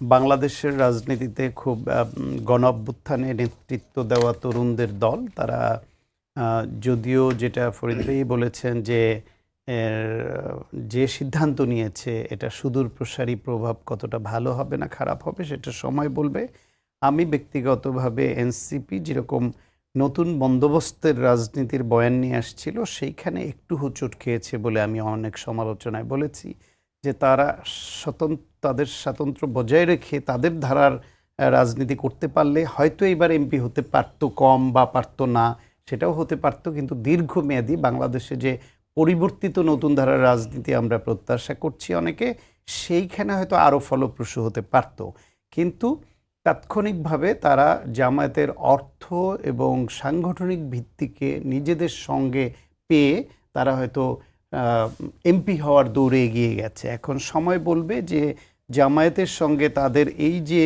বাংলাদেশের রাজনীতিতে খুব গণ অভ্যুত্থানে নেতৃত্ব দেওয়া তরুণদের দল তারা যদিও যেটা ফরিদ ভাই বলেছেন যে যে সিদ্ধান্ত নিয়েছে এটা সুদূর প্রসারী প্রভাব কতটা ভালো হবে না খারাপ হবে সেটা সময় বলবে। আমি ব্যক্তিগতভাবে এনসিপি যেরকম নতুন বন্দোবস্তের রাজনীতির বয়ান নিয়ে আসছিল সেইখানে একটু হোঁচট খেয়েছে বলে আমি অনেক সমালোচনায় বলেছি যে তারা তাদের স্বাতন্ত্র্য বজায় রেখে তাদের ধারার রাজনীতি করতে পারলে হয়তো এবার এমপি হতে পারতো কম বা পারতো না, সেটাও হতে পারতো, কিন্তু দীর্ঘমেয়াদী বাংলাদেশে যে পরিবর্তিত নতুন ধারার রাজনীতি আমরা প্রত্যাশা করছি অনেকে, সেইখানে হয়তো আরও ফলপ্রসূ হতে পারতো। কিন্তু তাৎক্ষণিকভাবে তারা জামায়াতের অর্থ এবং সাংগঠনিক ভিত্তিকে নিজেদের সঙ্গে পেয়ে তারা হয়তো এমপি হওয়ার দৌড়ে এগিয়ে গেছে। এখন সময় বলবে যে জামায়াতের সঙ্গে তাদের এই যে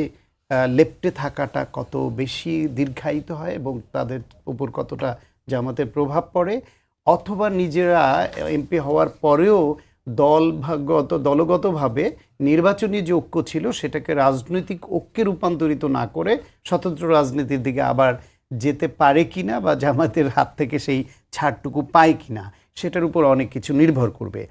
লেপ্টে থাকাটা কত বেশি দীর্ঘায়িত হয় এবং তাদের উপর কতটা জামায়াতের প্রভাব পড়ে, অথবা নিজেরা এমপি হওয়ার পরেও দলগতভাবে নির্বাচনী যে ঐক্য ছিল সেটাকে রাজনৈতিক ঐক্যে রূপান্তরিত না করে স্বতন্ত্র রাজনীতির দিকে আবার যেতে পারে কিনা বা জামায়াতের হাত থেকে সেই ছাড়টুকু পায় কিনা সেটার উপর অনেক কিছু নির্ভর করবে।